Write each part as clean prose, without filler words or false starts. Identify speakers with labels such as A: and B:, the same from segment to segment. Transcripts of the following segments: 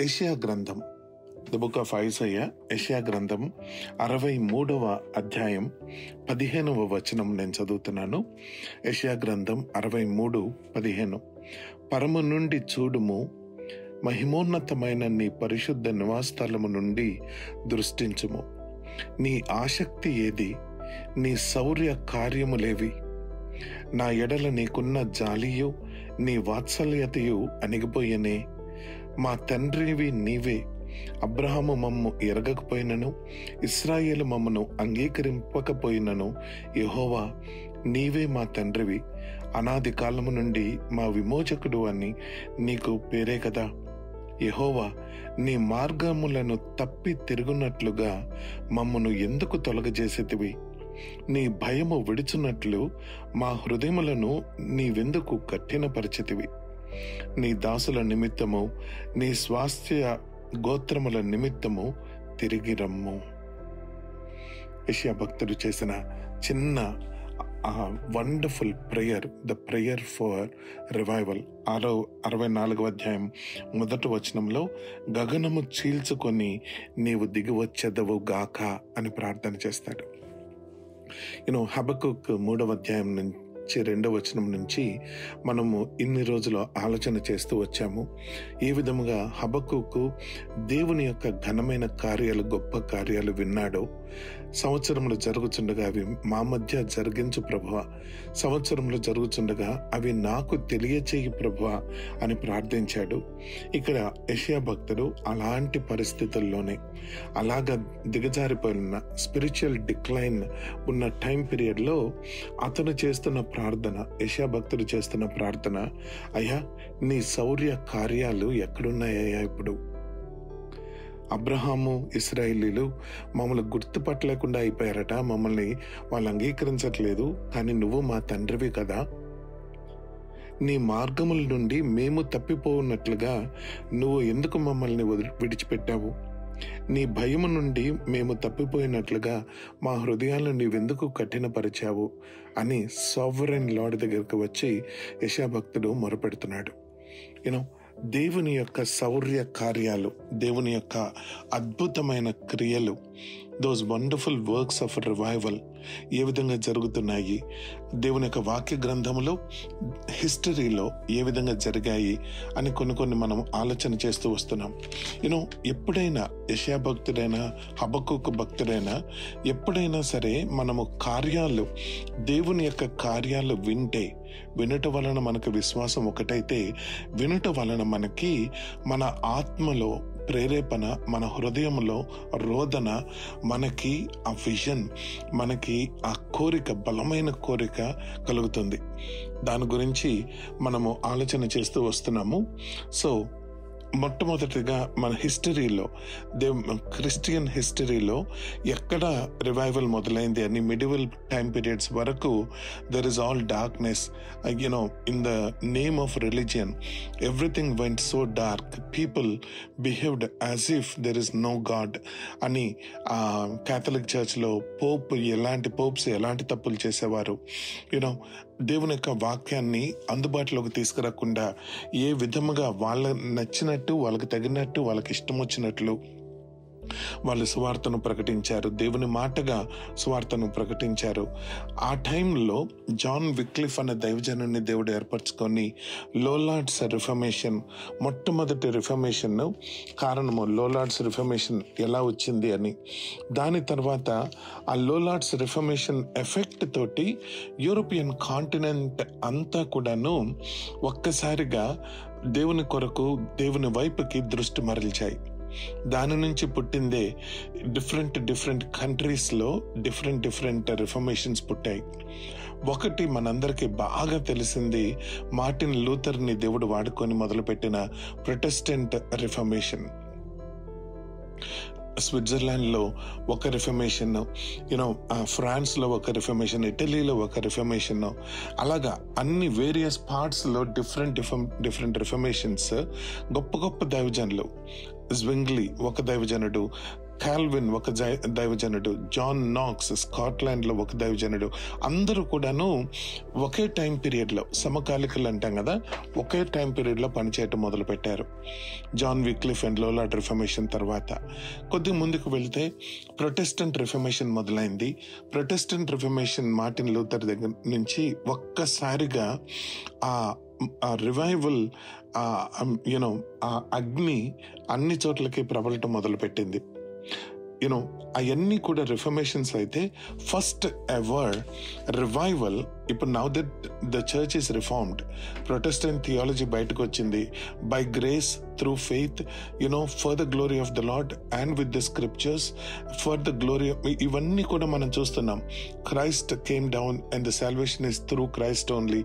A: యెషయా గ్రంథం, the book of Isaiah, యెషయా గ్రంథం 63వ అధ్యాయం 15వ వచనం నేను చదువుతున్నాను. యెషయా గ్రంథం 63:15. పరము నుండి చూడుము, మహిమోన్నతమైన నీ పరిశుద్ధ నివాసస్థలము నుండి దృష్టించుము. నీ ఆసక్తి ఏది? నీ శౌర్య కార్యములేవి? నా ఎడల నీకున్న జాలియు నీ వాత్సల్యతయు అణిగిపోయెనే. మా తండ్రివి నీవే. అబ్రహాము మమ్ము ఎరగకపోయినను, ఇశ్రాయేలు మమ్మను అంగీకరింపకపోయినను, యెహోవా నీవే మా తండ్రివి, అనాది కాలము నుండి మా విమోచకుడు అని నీకు పేరే కదా. యెహోవా, నీ మార్గములను తప్పి తిరుగునట్లుగా మమ్మను ఎందుకు తొలగజేసేతివి? నీ భయము విడుచున్నట్లు మా హృదయములను నీవెందుకు కఠినపరిచితివి? నీ దాసుల నిమిత్తము, నీ స్వాస్థ్య గోత్రముల నిమిత్తము తిరిగి యెషయా భక్తుడు చేసిన చిన్న wonderful prayer, the prayer for revival. 64వ అధ్యాయం 1వ వచనంలో, గగనము చీల్చుకొని నీవు దిగివచ్చెదవు గాక అని ప్రార్థన చేస్తాడు. హబక్కూక్ 3వ అధ్యాయం నుంచి 2వ వచనం నుంచి మనము ఇన్ని రోజులు ఆలోచన చేస్తూ వచ్చాము. ఏ విధముగా హబక్కూకు దేవుని యొక్క ఘనమైన కార్యాలు, గొప్ప కార్యాలు విన్నాడో. సంవత్సరములు జరుగుతుండగా అవి మా మధ్య జరిగించు ప్రభువా, సంవత్సరములు జరుగుతుండగా అవి నాకు తెలియచేయి ప్రభువా అని ప్రార్థించాడు. ఇక్కడ యెషయా భక్తుడు అలాంటి పరిస్థితుల్లోనే, అలాగా దిగజారిపోయిన స్పిరిచువల్ డిక్లైన్ ఉన్న టైం పీరియడ్లో అతను చేస్తున్న ప్రార్థన, యెషయా భక్తుడు చేస్తున్న ప్రార్థన, అయ్యా నీ శౌర్య కార్యాలు ఎక్కడున్నాయ్యా? ఇప్పుడు అబ్రహాము, ఇశ్రాయేలీలు మమ్మల్ని గుర్తుపట్టలేకుండా అయిపోయారట, మమ్మల్ని వాళ్ళు అంగీకరించట్లేదు, కానీ నువ్వు మా తండ్రివి కదా. నీ మార్గముల నుండి మేము తప్పిపోన్నట్లుగా నువ్వు ఎందుకు మమ్మల్ని విడిచిపెట్టావు? నీ భయము నుండి మేము తప్పిపోయినట్లుగా మా హృదయాలను నీవెందుకు కఠినపరిచావు అని సావరెన్ లార్డ్ దగ్గరకు వచ్చి యెషయా భక్తుడు మొరపెడుతున్నాడు. దేవుని యొక్క శౌర్య కార్యాలు, దేవుని యొక్క అద్భుతమైన క్రియలు, those wonderful works of revival ఏ విధంగా జరుగుతున్నాయి, దేవుని యొక్క వాక్య గ్రంథంలో, హిస్టరీలో ఏ విధంగా జరిగాయి అని కొన్ని మనం ఆలోచన చేస్తూ వస్తున్నాం. ఎప్పుడైనా యెషయా భక్తుడైనా, హబక్కూకు భక్తుడైనా, ఎప్పుడైనా సరే మనము కార్యాలు, దేవుని యొక్క కార్యాలు వినుట వలన మనకు విశ్వాసం ఒకటైతే, వినుట వలన మనకి మన ఆత్మలో ప్రేరేపణ, మన హృదయంలో రోదన, మనకి ఆ విజన్, మనకి ఆ కోరిక, బలమైన కోరిక కలుగుతుంది. దాని గురించి మనము ఆలోచన చేస్తూ వస్తున్నాము. సో మొట్టమొదటిగా మన హిస్టరీలో, క్రిస్టియన్ హిస్టరీలో ఎక్కడ రివైవల్ మొదలైంది అని, మిడివల్ టైం పీరియడ్స్ వరకు there is all darkness. In the name of religion everything went so dark. People behaved as if there is no God అని. క్యాథలిక్ చర్చ్లో పోప్స్ ఎలాంటి తప్పులు చేసేవారు. దేవుని యొక్క వాక్యాన్ని అందుబాటులోకి తీసుకురాకుండా ఏ విధముగా వాళ్ళ నచ్చినట్టు, వాళ్ళకి తగినట్టు, వాళ్ళకి ఇష్టం వచ్చినట్లు వాళ్ళు సువార్తను ప్రకటించారు, దేవుని మాటగా సువార్తను ప్రకటించారు. ఆ టైంలో జాన్ విక్లిఫ్ అనే దైవజనుని దేవుడు ఏర్పరచుకొని లోలార్డ్స్ రిఫర్మేషన్, మొట్టమొదటి రిఫర్మేషన్ కారణము లోలార్డ్స్ రిఫర్మేషన్ ఎలా వచ్చింది అని. దాని తర్వాత ఆ లోలార్డ్స్ రిఫర్మేషన్ ఎఫెక్ట్ తోటి యూరోపియన్ కాంటినెంట్ అంతా కూడాను ఒక్కసారిగా దేవుని కొరకు, దేవుని వైపుకి దృష్టి మరల్చాయి. దాని నుంచి పుట్టిందే డిఫరెంట్ కంట్రీస్లో డిఫరెంట్ రిఫర్మేషన్స్ పుట్టాయి. ఒకటి మనందరికీ బాగా తెలిసింది, మార్టిన్ లూథర్ని దేవుడు వాడుకొని మొదలుపెట్టిన ప్రొటెస్టెంట్ రిఫర్మేషన్. స్విట్జర్లాండ్లో ఒక రిఫర్మేషన్, ఫ్రాన్స్లో ఒక రిఫర్మేషన్, ఇటలీలో ఒక రిఫర్మేషన్, అలాగా అన్ని వేరియస్ పార్ట్స్లో డిఫరెంట్ రిఫర్మేషన్స్. గొప్ప దైవజనులు, జ్వింగ్లీ ఒక దైవజనుడు, కాల్విన్ ఒక దైవజనుడు, జాన్ నాక్స్ స్కాట్లాండ్లో ఒక దైవజనుడు, అందరూ కూడాను ఒకే టైం పీరియడ్లో, సమకాలికలు అంటాం కదా, ఒకే టైం పీరియడ్లో పనిచేయటం మొదలుపెట్టారు. జాన్ విక్లిఫ్ అండ్ లోలార్డ్ రిఫర్మేషన్ తర్వాత కొద్ది ముందుకు వెళ్తే ప్రొటెస్టెంట్ రిఫర్మేషన్ మొదలైంది. ప్రొటెస్టెంట్ రిఫర్మేషన్ మార్టిన్ లూథర్ దగ్గర నుంచి ఒక్కసారిగా ఆ రివైవల్, ఆ అగ్ని అన్ని చోట్లకి ప్రబలటం మొదలుపెట్టింది. అవన్నీ కూడా రిఫర్మేషన్స్ అయితే ఫస్ట్ ఎవర్ రివైవల్. ఇప్పుడు now that the church is reformed, Protestant theology బయటకు వచ్చింది. By grace through faith, for the glory of the lord and with the scriptures for the glory, ఇవన్నీ కూడా మనం చూస్తున్నాం. Christ came down and the salvation is through Christ only,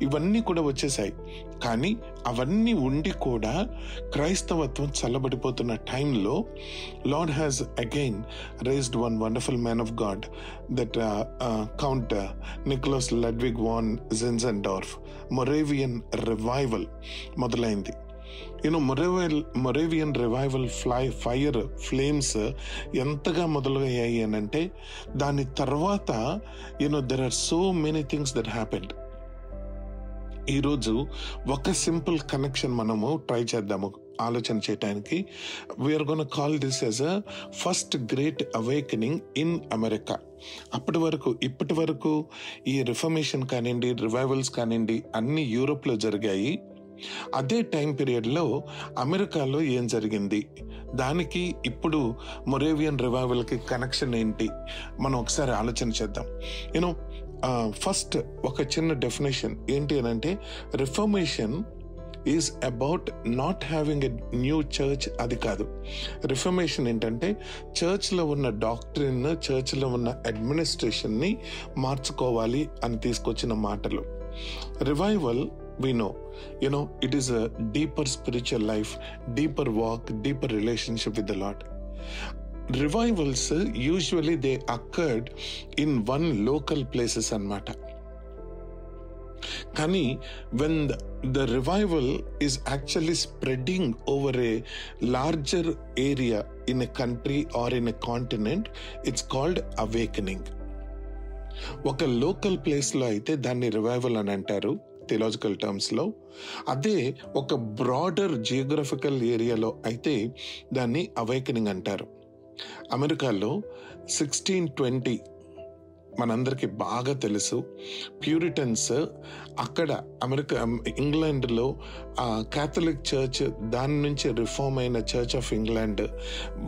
A: ఇవన్నీ కూడా వచ్చేసాయి. కానీ అవన్నీ ఉండి కూడా క్రైస్తవత్వం చల్లబడిపోతున్న టైంలో lord has again raised one wonderful man of God, that Count Nicholas Ludwig von Zinzendorf. Moravian revival మొదలైంది. మొరేవియన్ రివైవల్ ఫైర్ ఫ్లేమ్స్ ఎంతగా మొదలయ్యాయి అని అంటే, దాని తర్వాత there are so many things that happened. ఈరోజు ఒక సింపుల్ కనెక్షన్ మనము ట్రై చేద్దాము ఆలోచన చేయటానికి. We're gonna call this as a first great awakening in America. ఇప్పటి వరకు ఈ రిఫర్మేషన్ కానివ్వండి, రివైవల్స్ కానివ్వండి, అన్ని యూరోప్లో జరిగాయి. అదే టైం పీరియడ్లో అమెరికాలో ఏం జరిగింది, దానికి ఇప్పుడు మొరేవియన్ రివైవల్కి కనెక్షన్ ఏంటి, మనం ఒకసారి ఆలోచన చేద్దాం. ఫస్ట్ ఒక చిన్న డెఫినేషన్ ఏంటి అని అంటే, reformation is about not having a new church. అది కాదు. రిఫర్మేషన్ ఏంటంటే చర్చ్లో ఉన్న డాక్ట్రిన్, చర్చ్లో ఉన్న అడ్మినిస్ట్రేషన్ని మార్చుకోవాలి అని తీసుకొచ్చిన మాటలు. Revival we know it is a deeper spiritual life, deeper walk, deeper relationship with the Lord. Revivals usually they occurred in one local places anamata. Kani when the revival is actually spreading over a larger area in a country or in a continent, it's called awakening. ఒక local ప్లేస్లో అయితే దాన్ని revival అని అంటారు theological టర్మ్స్లో. అదే ఒక broader geographical ఏరియాలో అయితే దాన్ని అవేకనింగ్ అంటారు. అమెరికాలో 1620 మనందరికీ బాగా తెలుసు. ప్యూరిటన్స్ అక్కడ ఇంగ్లాండ్లో క్యాథలిక్ చర్చ్, దాని నుంచి రిఫార్మ్ అయిన చర్చ్ ఆఫ్ ఇంగ్లాండ్,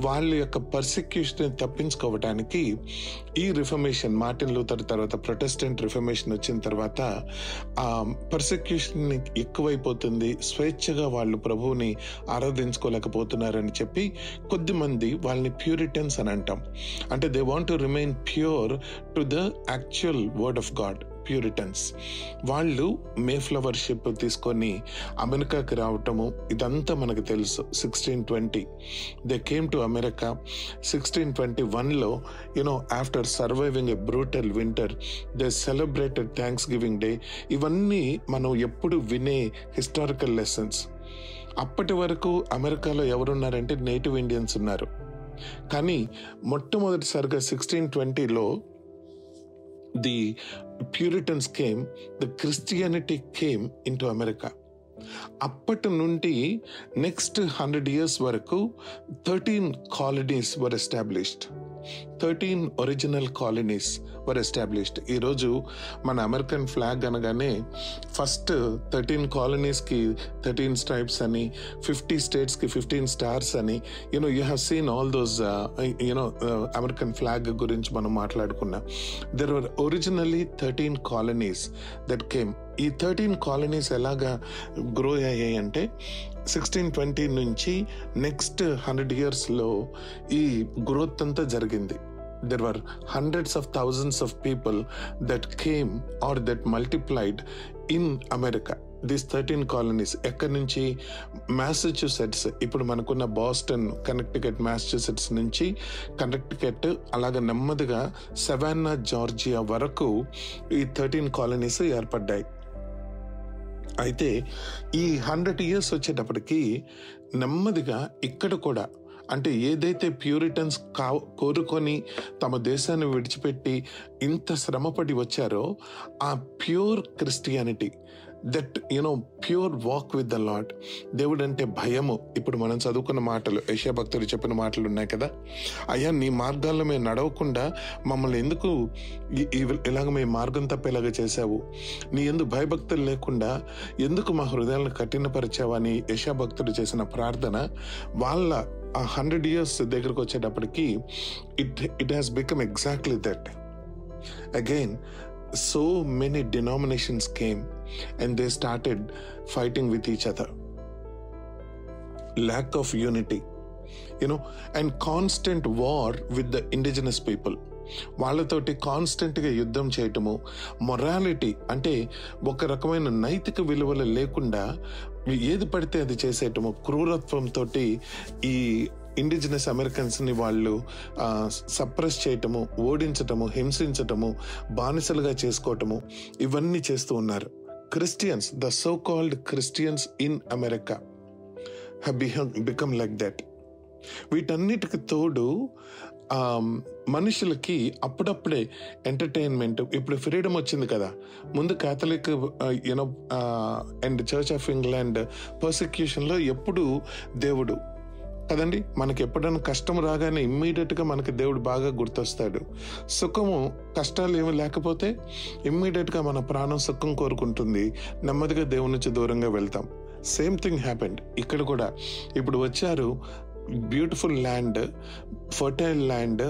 A: వాళ్ళ యొక్క పర్సిక్యూషన్ తప్పించుకోవటానికి ఈ రిఫర్మేషన్, మార్టిన్ లూథర్ తర్వాత ప్రొటెస్టెంట్ రిఫర్మేషన్ వచ్చిన తర్వాత పర్సిక్యూషన్ ఎక్కువైపోతుంది, స్వేచ్ఛగా వాళ్ళు ప్రభువుని ఆరాధించుకోలేకపోతున్నారని చెప్పి కొద్దిమంది వాళ్ళని ప్యూరిటన్స్ అని అంటాం. అంటే they want to remain pure to the actual word of God. Puritans వాళ్ళు మేఫ్లవర్ షిప్ తీసుకొని అమెరికాకి రావటము ఇదంతా మనకు తెలుసు. 1620 దే కేమ్ టు అమెరికా. 1621లో after surviving a brutal winter they celebrated Thanksgiving Day. ఇవన్నీ మనం ఎప్పుడు వినే హిస్టారికల్ లెసన్స్. అప్పటి వరకు అమెరికాలో ఎవరున్నారంటే నేటివ్ ఇండియన్స్ ఉన్నారు. కానీ మొట్టమొదటిసారిగా 1620లో the Puritans came, the Christianity came into America. అప్పటి నుండి నెక్స్ట్ 100 years వరకు 13 colonies were established. 13 original colonies were established. ఈరోజు మన అమెరికన్ ఫ్లాగ్ అనగానే ఫస్ట్ 13 కాలనీస్కి 13 స్ట్రైప్స్ అని, 50 స్టేట్స్కి 15 స్టార్స్ అని, you have seen all those American flag గురించి మనం మాట్లాడుకున్నాం. There were originally 13 colonies that came. ఈ 13 కాలనీస్ ఎలాగా గ్రో అయ్యాయి అంటే 1620 నుంచి నెక్స్ట్ 100 yearsలో ఈ గ్రోత్ అంతా జరిగింది. There were hundreds of thousands of people that came or that multiplied in America. These 13 colonies ఎక్కడి నుంచి, మ్యాసచ్యూసెట్స్, ఇప్పుడు మనకున్న బాస్టన్, కనెక్టికట్, మ్యాసచ్యూసెట్స్ నుంచి కనెక్టికట్ అలాగ నెమ్మదిగా సవాన్నా, జార్జియా వరకు ఈ 13 కాలనీస్ ఏర్పడ్డాయి. అయితే ఈ 100 years వచ్చేటప్పటికి నెమ్మదిగా ఇక్కడ కూడా అంటే ఏదైతే ప్యూరిటన్స్ కోరుకొని తమ దేశాన్ని విడిచిపెట్టి ఇంత శ్రమపడి వచ్చారో ఆ pure Christianity, that pure walk with the lord, దేవుడు అంటే భయము. ఇప్పుడు మనం చదువుకున్న మాటలు, యెషయా భక్తుడు చెప్పిన మాటలు ఉన్నాయి కదా, అయ్యా నీ మార్గాల్లో మేము నడవకుండా మమ్మల్ని ఎందుకు ఇలాగ మేము మార్గం తప్పేలాగా చేశావు, నీ ఎందుకు భయభక్తులు లేకుండా ఎందుకు మా హృదయాలను కఠినపరిచావని యెషయా భక్తుడు చేసిన ప్రార్థన వాళ్ళ 100 years దగ్గరకు వచ్చేటప్పటికి it has become exactly that. Again so many denominations came and they started fighting with each other. Lack of unity, and constant war with the indigenous people. వాళ్ళతోటి కాన్స్టెంట్గా యుద్ధం చేయటము, మొరాలిటీ అంటే ఒక రకమైన నైతిక విలువలు లేకుండా ఏది పడితే అది చేసేయటము, క్రూరత్వంతో ఈ ఇండిజినస్ అమెరికన్స్ని వాళ్ళు సప్రెస్ చేయటము, ఓడించటము, హింసించటము, బానిసలుగా చేసుకోవటము, ఇవన్నీ చేస్తూ ఉన్నారు. Christians, the so called Christians in America have become like that. వీటన్నిటికి తోడు మనుషులకి అప్పుడప్పుడే ఎంటర్టైన్మెంట్, ఇప్పుడు ఫ్రీడమ్ వచ్చింది కదా, ముందు Catholic and Church of England పర్సిక్యూషన్లో ఎప్పుడు దేవుడు కదండి, మనకి ఎప్పుడైనా కష్టం రాగానే ఇమ్మీడియట్గా మనకి దేవుడు బాగా గుర్తొస్తాడు. సుఖము, కష్టాలు ఏమి లేకపోతే ఇమ్మీడియట్గా మన ప్రాణం సుఖం కోరుకుంటుంది, నెమ్మదిగా దేవుడి నుంచి దూరంగా వెళ్తాం. సేమ్ థింగ్ హ్యాపెండ్ ఇక్కడ కూడా. ఇప్పుడు వచ్చారు, beautiful land, fertile land,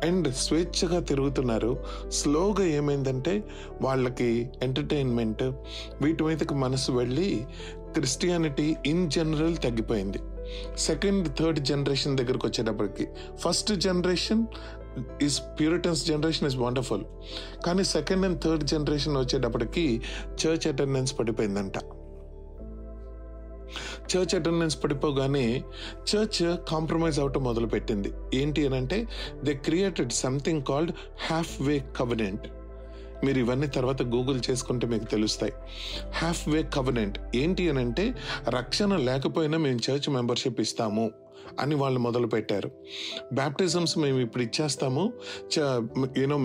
A: and స్వేచ్ఛగా తిరుగుతున్నారు. స్లోగా ఏమైందంటే వాళ్ళకి ఎంటర్టైన్మెంట్ వీటి మీదకి మనసు వెళ్ళి క్రిస్టియానిటీ ఇన్ జనరల్ తగ్గిపోయింది. సెకండ్, థర్డ్ జనరేషన్ దగ్గరకు వచ్చేటప్పటికి, first generation is Puritans generation is wonderful, కానీ సెకండ్ అండ్ థర్డ్ జనరేషన్ వచ్చేటప్పటికి చర్చ్ అటెండెన్స్ పడిపోయిందంట. చర్చ్ అటెండెన్స్ పడిపోగానే చర్చ్ కాంప్రమైజ్ అవటం మొదలుపెట్టింది. ఏంటి అని అంటే they created something called half way covenant. మీరు ఇవన్నీ తర్వాత గూగుల్ చేసుకుంటే మీకు తెలుస్తాయి. హాఫ్ వే కవెనెంట్ ఏంటి అని అంటే, రక్షణ లేకపోయినా మేము చర్చ్ మెంబర్షిప్ ఇస్తాము అని వాళ్ళు మొదలు పెట్టారు. బ్యాప్టిజమ్స్ మేము ఇప్పుడు ఇచ్చేస్తాము,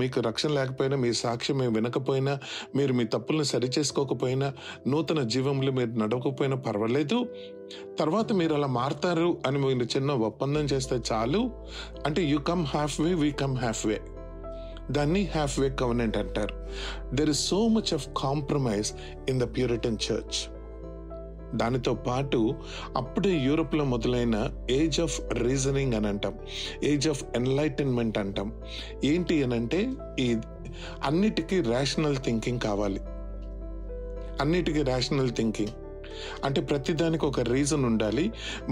A: మీకు రక్షణ లేకపోయినా, మీ సాక్ష్యం మేము వినకపోయినా, మీరు మీ తప్పులను సరిచేసుకోకపోయినా, నూతన జీవంలో మీరు నడవకపోయినా పర్వాలేదు, తర్వాత మీరు అలా మారుతారు అని మీరు చిన్న ఒప్పందం చేస్తే చాలు. అంటే you come half way, we come half వే. దాన్ని హాఫ్ వే కవెనెంట్ అంటారు. There is so much of compromise in the Puritan church. దానితో పాటు అప్పుడే యూరోప్లో మొదలైన ఏజ్ ఆఫ్ రీజనింగ్ అని అంటాం, ఏజ్ ఆఫ్ ఎన్లైటన్మెంట్ అంటాం. ఏంటి అని అంటే, ఈ అన్నిటికీ రేషనల్ థింకింగ్ కావాలి. అన్నిటికీ రేషనల్ థింకింగ్ అంటే ప్రతిదానికి ఒక రీజన్ ఉండాలి,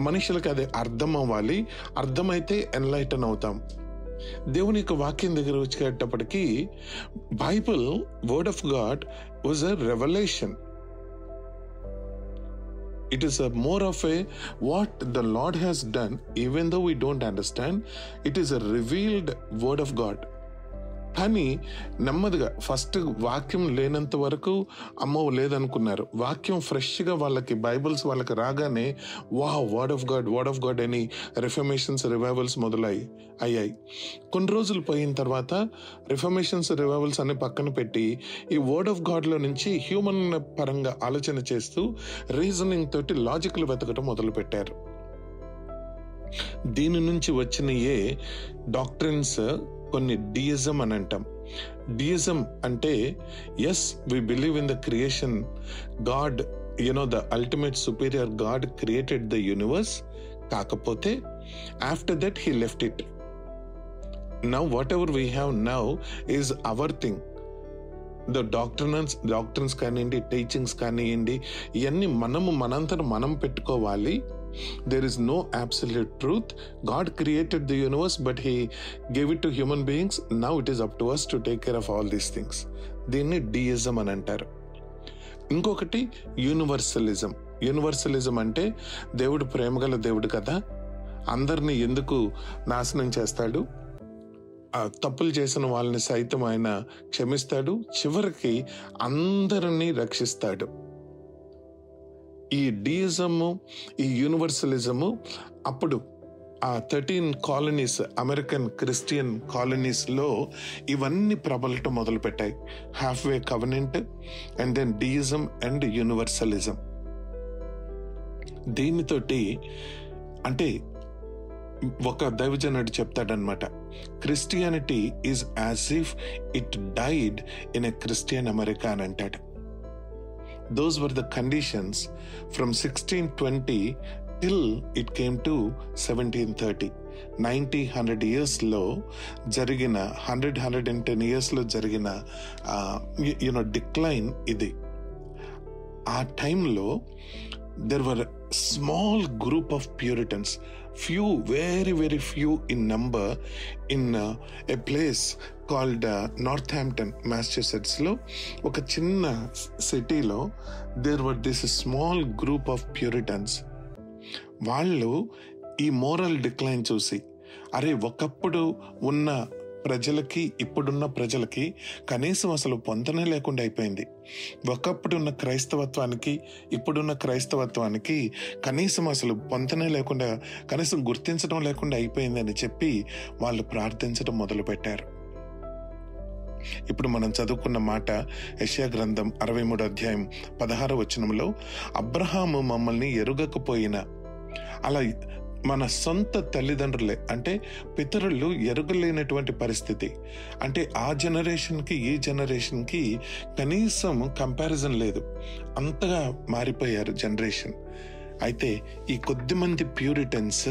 A: మనుషులకి అది అర్థం అవ్వాలి, అర్థమైతే ఎన్లైటన్ అవుతాం. దేవుని యొక్క వాక్యం దగ్గర వచ్చేటప్పటికి Bible, word of God was a revolution. It is a more of a what the Lord has done, even though we don't understand. It is a revealed word of God. కానీ నెమ్మదిగా first వాక్యం లేనంత వరకు అమ్మో లేదనుకున్నారు. వాక్యం ఫ్రెష్గా వాళ్ళకి, Bibles వాళ్ళకి రాగానే వర్డ్ ఆఫ్ గాడ్ అని రిఫర్మేషన్స్, రివైవల్స్ అయ్యాయి. కొన్ని రోజులు పోయిన తర్వాత రిఫర్మేషన్స్, రివైవల్స్ అన్ని పక్కన పెట్టి ఈ వర్డ్ ఆఫ్ గాడ్లో నుంచి హ్యూమన్ పరంగా ఆలోచన చేస్తూ రీజనింగ్ తోటి లాజిక్లు వెతకడం మొదలు పెట్టారు. దీని నుంచి వచ్చినయే డాక్ట్రిన్స్ కొన్ని డియిజం అని అంటాం. డియిజం అంటే yes, we believe in the creation, God the ultimate superior God created the universe, కాకపోతే after that he left it. Now whatever we have now is our thing. The doctors కానివ్వండి, teachings కానివ్వండి, ఇవన్నీ మనంతట మనం పెట్టుకోవాలి. There is no absolute truth. God created the universe, but he gave it to human beings. Now it is up to us to take care of all these things. దీన్ని డియిజం అని అంటారు. ఇంకొకటి యూనివర్సలిజం. యూనివర్సలిజం అంటే దేవుడు ప్రేమగల దేవుడు కదా, అందరినీ ఎందుకు నాశనం చేస్తాడు, తప్పులు చేసిన వాళ్ళని సైతం ఆయన క్షమిస్తాడు, చివరికి అందరినీ రక్షిస్తాడు. ఈ డియిజము, ఈ యూనివర్సలిజము అప్పుడు 13 కాలనీస్, అమెరికన్ క్రిస్టియన్ కాలనీస్లో ఇవన్నీ ప్రబలటం మొదలుపెట్టాయి. Halfway covenant and then డియిజం and యూనివర్సలిజం. దీనితోటి అంటే ఒక దైవజనుడు చెప్తాడనమాట, Christianity is as if it died in a Christian America అని అంటాడు. Those were the conditions from 1620 till it came to 1730. 100 yearsలో జరిగిన 110 yearsలో జరిగిన డిక్లైన్ ఇది. ఆ టైంలో there were a small group of Puritans, few, very very few in number, in a place called Northampton, Massachusetts లో ఒక చిన్న సిటీలో there were this small group of Puritans. వాళ్ళు ఈ మోరల్ డిక్లైన్ చూసి, అరే ఒకప్పుడు ఉన్న ప్రజలకి ఇప్పుడున్న ప్రజలకి కనీసం అసలు పొంతనే లేకుండా అయిపోయింది, ఒకప్పుడున్న క్రైస్తవత్వానికి ఇప్పుడున్న క్రైస్తవత్వానికి కనీసం అసలు పొంతనే లేకుండా, కనీసం గుర్తించడం లేకుండా అయిపోయింది అని చెప్పి వాళ్ళు ప్రార్థించడం మొదలుపెట్టారు. ఇప్పుడు మనం చదువుకున్న మాట యెషయా గ్రంథం 63 అధ్యాయం 16 వచనంలో, అబ్రహాము మమ్మల్ని ఎరుగకపోయినా, అలా మన సొంత తల్లిదండ్రులే అంటే పితరులు ఎరుగలేనటువంటి పరిస్థితి, అంటే ఆ జనరేషన్కి ఈ జనరేషన్కి కనీసం కంపారిజన్ లేదు, అంతగా మారిపోయారు జనరేషన్. అయితే ఈ కొద్దిమంది Puritans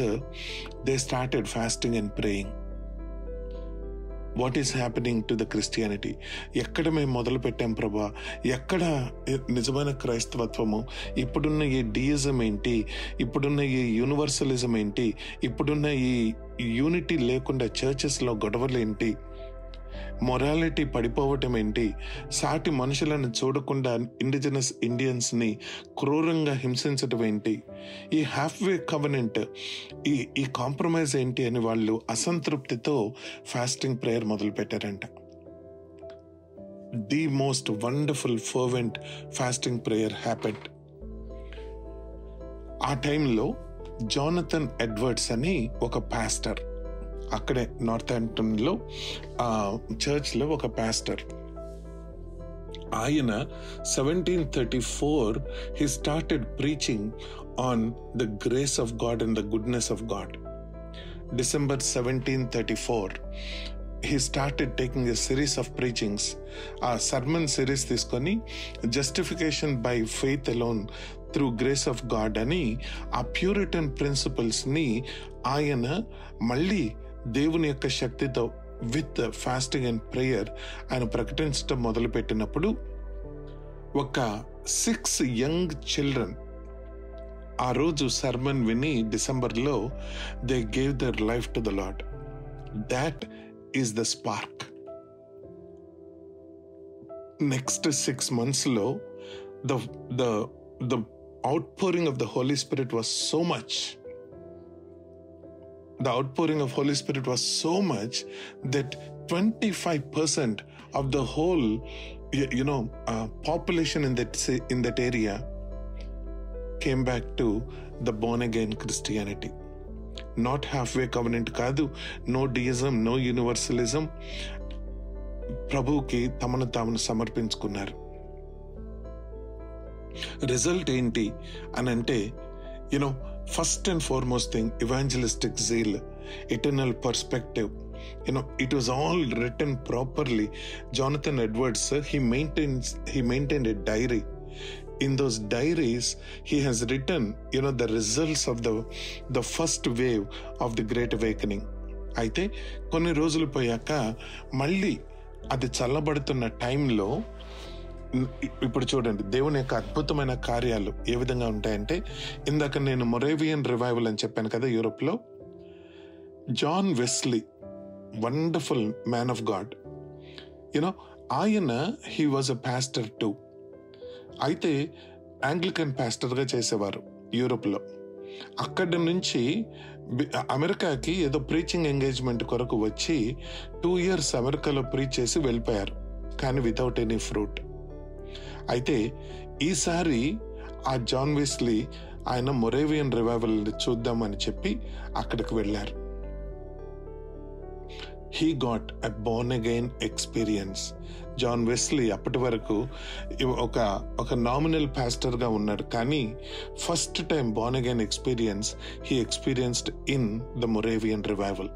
A: they started fasting and praying. What is happening to the Christianity? ఎక్కడ మేము మొదలు పెట్టాం ప్రభా? ఎక్కడ నిజమైన క్రైస్తవత్వము? ఇప్పుడున్న ఈ డియిజం ఏంటి? ఇప్పుడున్న ఈ యూనివర్సలిజం ఏంటి? ఇప్పుడున్న ఈ యూనిటీ లేకుండా చర్చెస్లో గొడవలు ఏంటి? మొరాలిటీ పడిపోవటం ఏంటి? సాటి మనుషులను చూడకుండా ఇండిజినస్ ఇండియన్స్ని క్రూరంగా హింసించడం ఏంటి? ఈ హాఫ్వే కవెనెంట్, ఈ కాంప్రమైజ్ ఏంటి అని వాళ్ళు అసంతృప్తితో ఫాస్టింగ్ ప్రేయర్ మొదలు పెట్టారంట. The most wonderful fervent fasting prayer happened. ఆ టైంలో జోనథన్ ఎడ్వర్డ్స్ అని ఒక పాస్టర్, అక్కడే నార్థాంప్టన్లో చర్చ్లో ఒక పాస్టర్, ఆయన 1734 he started preaching on the grace of God and the goodness of God. December 1734 he started taking a series of preachings. ఆ sermon series తీసుకొని justification by faith alone through grace of God అని ఆ Puritan ప్రిన్సిపల్స్ని ఆయన మళ్ళీ దేవుని యొక్క శక్తితో విత్ ఫాస్టింగ్ అండ్ ప్రేయర్ ఆయన ప్రకటించడం మొదలుపెట్టినప్పుడు ఒక 6 యంగ్ చిల్డ్రన్ ఆ రోజు సర్మన్ విని డిసెంబర్లో they gave their life to the lord. That is the spark. Next 6 monthsలో the outpouring of the Holy Spirit was so much. The outpouring of Holy Spirit was so much that 25% of the whole population in that area came back to the born again Christianity. Not halfway covenant కాదు, no deism, no universalism. ప్రభువుకి తమను తాము సమర్పించుకున్నారు. Result ఏంటి అని అంటే, first and foremost thing, evangelistic zeal, eternal perspective. It was all written properly. Jonathan Edwards, he maintained a diary. In those diaries, he has written, the results of the first wave of the Great Awakening. అయితే కొన్ని రోజులు పోయాక మళ్ళీ అది చల్లబడుతున్న టైంలో ఇప్పుడు చూడండి దేవుని యొక్క అద్భుతమైన కార్యాలు ఏ విధంగా ఉంటాయంటే, ఇందాక నేను మొరేవియన్ రివైవల్ అని చెప్పాను కదా యూరోప్లో. John Wesley, wonderful man of God, ఆయన he was a pastor too. అయితే యాంగ్లికన్ పాస్టర్గా చేసేవారు యూరోప్లో. అక్కడి నుంచి అమెరికాకి ఏదో ప్రీచింగ్ ఎంగేజ్మెంట్ కొరకు వచ్చి 2 years అమెరికాలో ప్రీచ్ చేసి వెళ్ళిపోయారు, కానీ వితౌట్ ఎనీ ఫ్రూట్. అయితే ఈసారి ఆ జాన్ వెస్లీ ఆయన మొరేవియన్ రివైవల్ చూద్దామని చెప్పి అక్కడికి వెళ్ళారు. He got a born again experience. John Wesley అప్పటి వరకు ఒక నామినల్ పాస్టర్గా ఉన్నాడు, కానీ first time born again experience he experienced in the Moravian revival.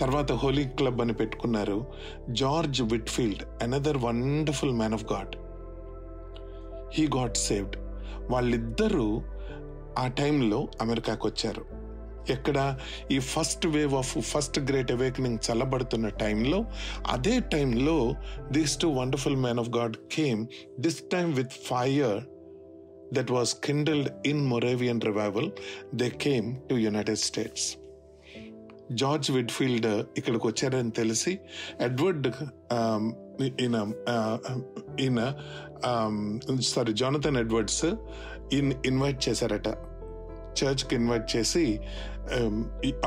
A: తర్వాత హోలీ క్లబ్ అని పెట్టుకున్నారు. George Whitefield, another wonderful man of God, he got saved. వాళ్ళిద్దరూ ఆ టైంలో అమెరికాకు వచ్చారు. ఎక్కడ ఈ first wave of First great Awakening చల్లబడుతున్న టైంలో, అదే టైంలో these two wonderful man of God came, this time with fire that was kindled in Moravian revival. They came to United States. George Whitefield ఇక్కడికి వచ్చారని తెలిసి ఎడ్వర్డ్ జానథన్ ఎడ్వర్డ్స్ ఇన్వైట్ చేశారట, చర్చ్కి invite చేసి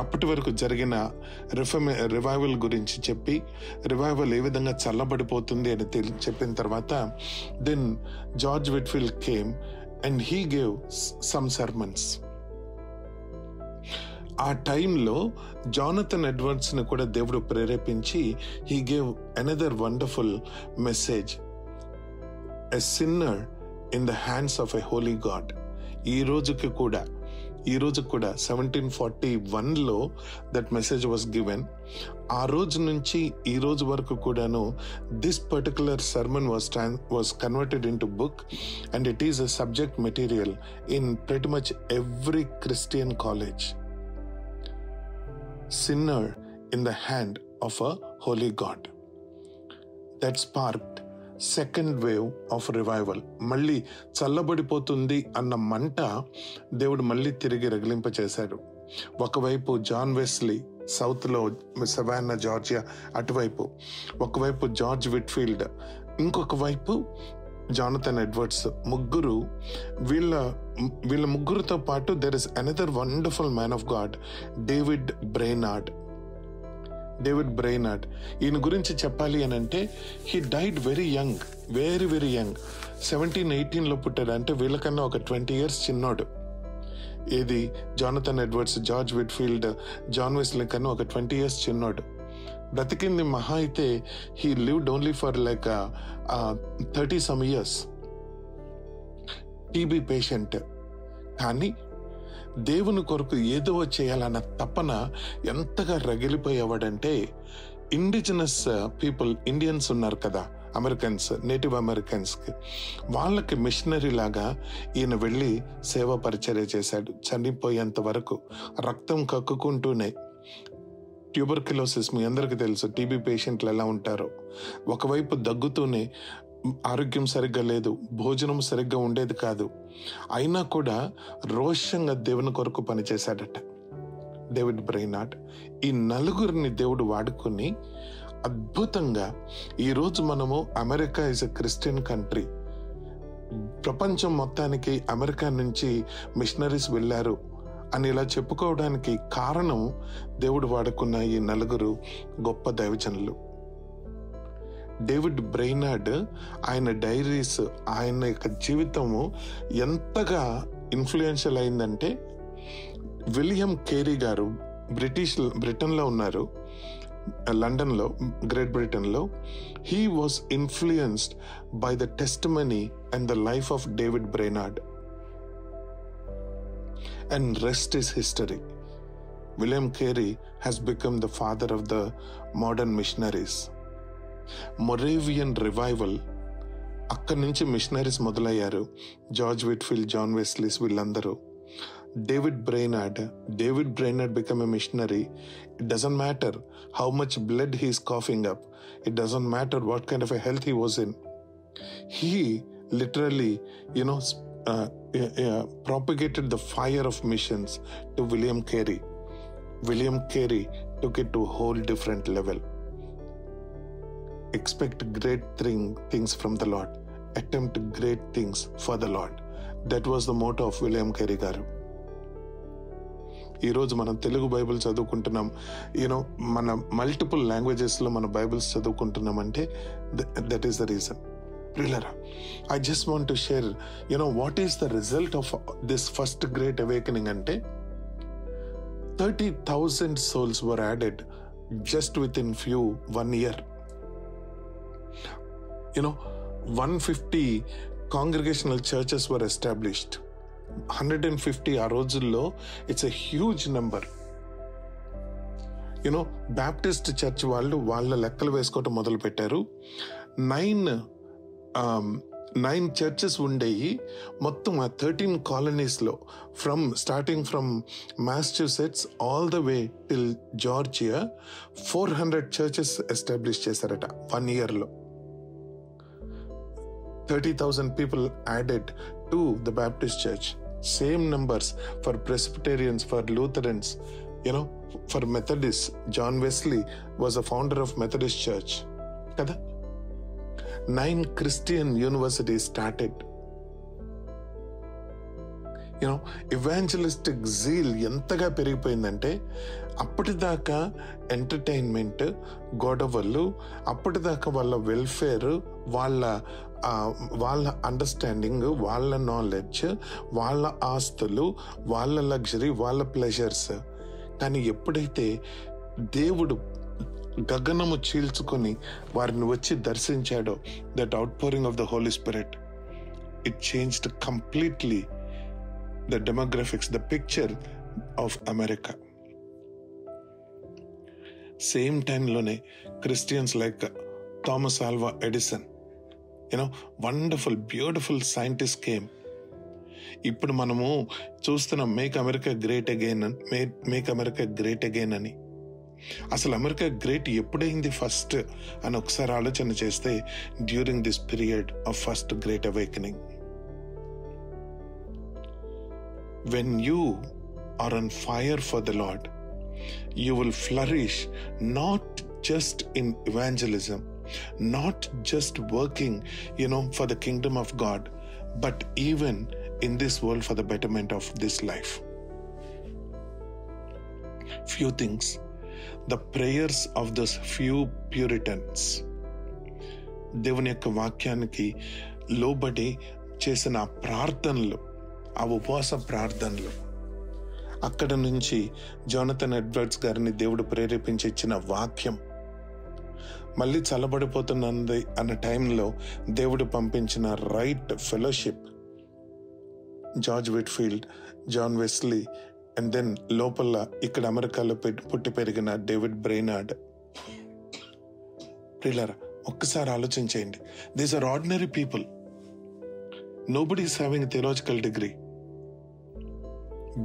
A: అప్పటి వరకు జరిగిన రివైవల్ గురించి చెప్పి, రివైవల్ ఏ విధంగా చల్లబడిపోతుంది అని చెప్పిన తర్వాత then George Whitefield came and he gave some sermons. ఆ టైంలో జానథన్ ఎడ్వర్డ్స్ ని కూడా దేవుడు ప్రేరేపించి he gave another wonderful message, a sinner in the hands of a holy God. ఈ రోజు కూడా 1741లో దట్ మెసేజ్ వాస్ గివెన్. ఆ రోజు నుంచి ఈ రోజు వరకు కూడాను this particular sermon was converted into book and it is a subject material in pretty much every Christian college. Sinner in the hand of a holy God. That sparked second wave of revival. మళ్ళీ చల్లబడిపోతుంది అన్న మంట దేవుడు మళ్ళీ తిరిగి రగిలింపచేశాడు. ఒకవైపు John Wesley సౌత్లో సవాన్నా Georgia అటువైపు, ఒకవైపు జార్జ్ విట్ఫీల్డ్, ఇంకొక వైపు జానథన్ ఎడ్వర్డ్స్. వీళ్ళ ముగ్గురుతో పాటు there is another wonderful man of God, David Brainerd. ఈయన గురించి చెప్పాలి అని అంటే he died very young, very very young. 1718లో పుట్టాడు, అంటే వీళ్ళకన్నా ఒక 20 years చిన్నోడు. ఏది Jonathan Edwards, George Whitefield, John Wesley కన్నా ఒక 20 years చిన్నోడు. బ్రతికింది మహా అయితే he lived only for like 30-some years. TB patient. కానీ దేవుని కొరకు ఏదో చేయాలన్న తపన ఎంతగా రగిలిపోయేవాడంటే, ఇండిజినస్ పీపుల్, ఇండియన్స్ ఉన్నారు కదా, అమెరికన్స్, నేటివ్ అమెరికన్స్కి, వాళ్ళకి మిషనరీ లాగా ఈయన వెళ్ళి సేవా పరిచర్య చేశాడు చనిపోయేంత వరకు, రక్తం కక్కుకుంటూనే. ట్యూబర్క్యులోసిస్ మీ అందరికీ తెలుసు, టీబీ పేషెంట్లు ఎలా ఉంటారో. ఒకవైపు దగ్గుతూనే, ఆరోగ్యం సరిగ్గా లేదు, భోజనం సరిగ్గా ఉండేది కాదు, అయినా కూడా రోషంగా దేవుని కొరకు పనిచేశాడట డేవిడ్ బ్రెయినార్డ్. ఈ నలుగురిని దేవుడు వాడుకుని అద్భుతంగా ఈరోజు మనము, America is a Christian country, ప్రపంచం మొత్తానికి అమెరికా నుంచి మిషనరీస్ వెళ్ళారు అని ఇలా చెప్పుకోవడానికి కారణం దేవుడు వాడుకున్న ఈ నలుగురు గొప్ప దైవజనులు. డేవిడ్ బ్రెయినార్డ్, ఆయన డైరీస్, ఆయన యొక్క జీవితము ఎంతగా ఇన్ఫ్లుయెన్షియల్ అయిందంటే, విలియం కేరీ గారు బ్రిటన్లో ఉన్నారు, లండన్లో, గ్రేట్ బ్రిటన్లో. He was influenced by the testimony and the life of David Brainerd. And rest is history. William Carey has become the father of the modern missionaries. Moravian revival, అక్కడి నుంచి machineries మొదలయ్యారు. George Whitefield, John వెస్లీస్, వీళ్ళందరూ. David Brainerd became a missionary. It doesn't matter how much blood he is coughing up. It doesn't matter what kind of a health he was in. He literally, propagated the fire of missions to William Carey. William Carey took it to a whole different level. Expect great things from the Lord. Attempt great things for the Lord. That was the motto of William Carey garu. ఈరోజు మనం Telugu Bible చదువుకుంటున్నాం, మన multiple లాంగ్వేజెస్లో మన Bibles చదువుకుంటున్నామంటే that is the reason. ప్రియులారా, I just want to share, what is the result of this first great awakening అంటే 30,000 souls were added just within 1 year. 150 congregational churches were established. 150 ఆ రోజుల్లో it's a huge number. Baptist church వాళ్ళు వాళ్ళ లెక్కలు వేసుకోవటం మొదలు పెట్టారు. 9 చర్చెస్ ఉండేవి మొత్తం ఆ 13 కాలనీస్లో, starting from Massachusetts all the way till Georgia 400 churches establish చేశారట 1 yearలో. 30,000 people added to the Baptist church. Same numbers for Presbyterians, for Lutherans, for Methodists. John Wesley was a founder of Methodist Church. Kada? 9 Christian universities started. evangelistic zeal ఎంతగా పెరిగిపోయిందంటే అప్పటిదాకా entertainment, గొడవలు, అప్పటిదాకా వాళ్ళ welfare, వాళ్ళ understanding, వాళ్ళ knowledge, వాళ్ళ ఆస్తులు, వాళ్ళ లగ్జరీ, వాళ్ళ ప్లెజర్స్. కానీ ఎప్పుడైతే దేవుడు గగనము చీల్చుకొని వారిని వచ్చి దర్శించాడో, that out pouring of the Holy Spirit, it changed completely the demographics, the picture of America. Same time lone Christians like Thomas Alva Edison, wonderful beautiful scientist came. ఇప్పుడు మనము చూస్తున్నాం make America great again, make America great again అని. అసలు America great ఎప్పుడైంది first అని ఒకసారి ఆలోచన చేస్తే during this period of First great awakening. When you are on fire for the Lord, you will flourish not just in evangelism, not just working, for the kingdom of God, but even in this world for the betterment of this life. Few things. The prayers of those few Puritans, దేవుని యొక్క వాక్యానికి లోబడి చేసిన ప్రార్థనలు, ఆ ఉపవాస ప్రార్థనలు, అక్కడ నుంచి జోనథన్ ఎడ్వర్డ్స్ గారిని దేవుడు ప్రేరేపించి ఇచ్చిన వాక్యం, మళ్ళీ చల్లబడిపోతున్నది అన్న టైంలో దేవుడు పంపించిన right fellowship, George Whitefield, John Wesley, and then లోపల ఇక్కడ అమెరికాలో పుట్టి పెరిగిన డేవిడ్ బ్రెయినార్డ్. ప్రియులారా, ఒక్కసారి ఆలోచించేయండి. These are ordinary people. Nobody is having theological degree.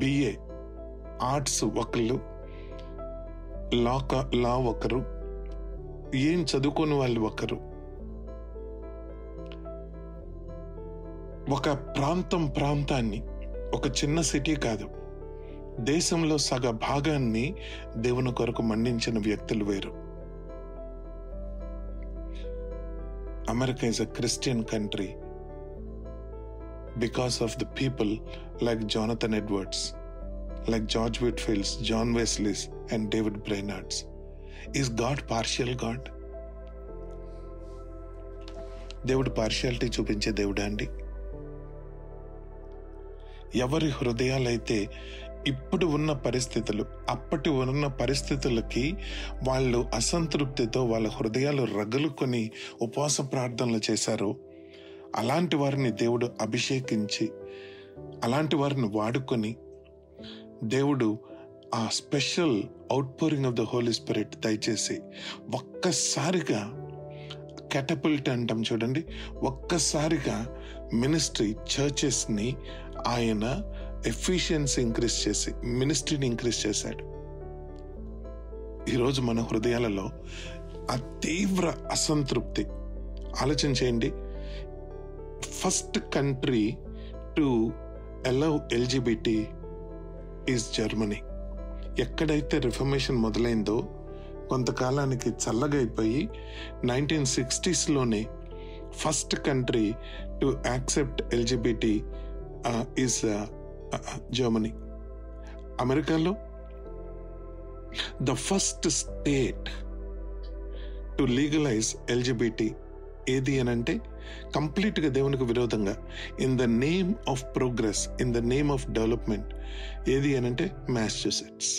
A: BA arts ఒకళ్ళు, లా ఒకరు, ఏం చదువుకుని వాళ్ళు ఒకరు. ఒక ప్రాంతాన్ని, ఒక చిన్న సిటీ కాదు, దేశంలో సగ భాగాన్ని దేవుని కొరకు మండించిన వ్యక్తులు వేరు. America is a Christian country because of the people like Jonathan Edwards, like George Whitfields, John Wesleys, and David Brainards. Is God partial God? దేవుడు పార్షియాలిటీ చూపించే దేవుడా అండి? ఎవరి హృదయాలైతే ఇప్పుడు ఉన్న పరిస్థితులు, అప్పటి ఉన్న పరిస్థితులకి వాళ్ళు అసంతృప్తితో వాళ్ళ హృదయాలు రగులుకొని ఉపవాస ప్రార్థనలు చేశారో, అలాంటి వారిని దేవుడు అభిషేకించి, అలాంటి వారిని వాడుకొని దేవుడు ఆ special out pouring of the Holy Spirit దయచేసి ఒక్కసారిగా క్యాటపల్ట్ అంటాం చూడండి, ఒక్కసారిగా మినిస్ట్రీ, చర్చెస్ని ఆయన ఎఫిషియన్సీ ఇంక్రీజ్ చేసి మినిస్ట్రీని ఇంక్రీజ్ చేశాడు. ఈరోజు మన హృదయాలలో ఆ తీవ్ర అసంతృప్తి. ఆలోచన చేయండి, first country to allow LGBT is Germany. ఎక్కడైతే రిఫర్మేషన్ మొదలైందో కొంతకాలానికి చల్లగా అయిపోయి 1960s first country to accept LGBT is Germany. అమెరికాలో the first state to legalise LGBT ఏది అనంటే కంప్లీట్గా దేవునికి విరోధంగా. In the name of progress, in the name of development. ఏది అనంటే మ్యాసచ్యూసెట్స్.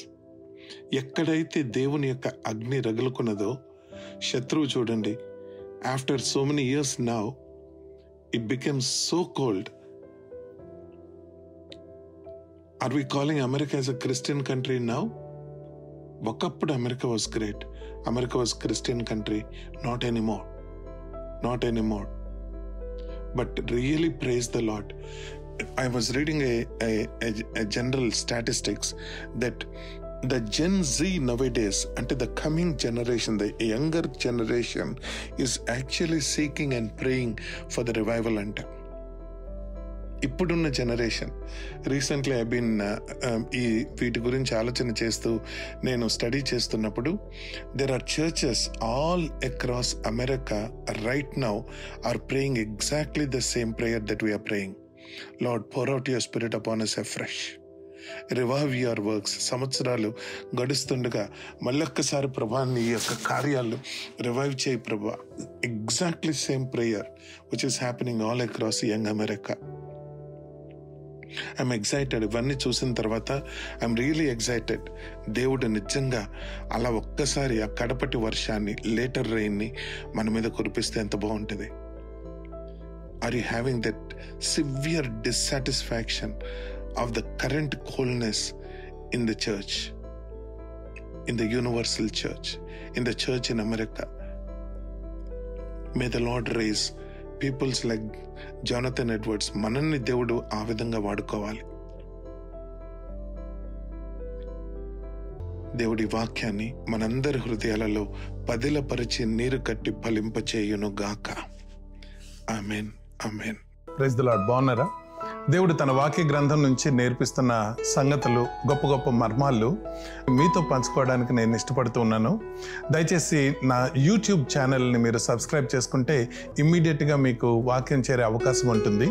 A: ఎక్కడైతే దేవుని యొక్క అగ్ని రగులుకున్నదో శత్రువు చూడండి, after so many years now it becomes so cold. Are we calling America as a Christian country now? ఒకప్పుడు America was great. America was Christian country. Not anymore. Not anymore. But really praise the Lord. I was reading a general statistics that the Gen Z nowadays, until the coming generation, the younger generation is actually seeking and praying for the revival. ఇప్పుడున్న generation, recently I been ఈ వీటి గురించి ఆలోచన చేస్తూ నేను study చేస్తున్నప్పుడు, there are churches all across America right now are praying exactly the same prayer that we're praying. Lord, pour out your spirit upon us afresh. Revive your works. సంవత్సరాలు గడుస్తుండగా మళ్ళొక్కసారి ప్రభా నీ యొక్క కార్యాలు రివైవ్ చేయి ప్రభా. Exactly same prayer which is happening all across young America. I'm excited. ఇవన్నీ చూసిన తర్వాత ఐఎమ్ రియలీ ఎక్సైటెడ్. దేవుడు నిజంగా అలా ఒక్కసారి ఆ కడపటి వర్షాన్ని, లేటర్ రెయిన్ని మన మీద కురిపిస్తే ఎంత బాగుంటుంది. Are you having that severe dissatisfaction of the current coldness in the church, in the universal church, in the church in America? May the Lord raise peoples like Jonathan Edwards. మనల్ని దేవుడు ఆ విధంగా వాడుకోవాలి. దేవుడి వాక్యాన్ని మనందరి హృదయాలలో పదిలపరిచి నీరు కట్టి ఫలింపచేయును గాక. Amen, amen.
B: Praise the Lord. బాగున్నారా? దేవుడు తన వాక్య గ్రంథం నుంచి నేర్పిస్తున్న సంగతులు, గొప్ప గొప్ప మర్మాలు మీతో పంచుకోవడానికి నేను ఇష్టపడుతూ ఉన్నాను. దయచేసి నా యూట్యూబ్ ఛానల్ని మీరు సబ్స్క్రైబ్ చేసుకుంటే ఇమ్మీడియట్గా మీకు వాక్యం చేరే అవకాశం ఉంటుంది.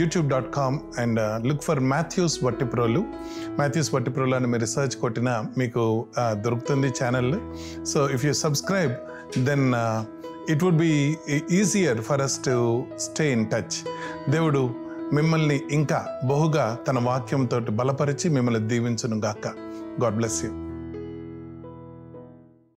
B: youtube.com and look for Mathews Vattiprolu. Mathews Vattiprolu అని మీరు సెర్చ్ కొట్టినా మీకు దొరుకుతుంది channel. So if you subscribe then it would be easier for us to stay in touch. దేవుడు మిమ్మల్ని ఇంకా బహుగా తన వాక్యంతో బలపరిచి మిమ్మల్ని దీవించును గాక. God bless you.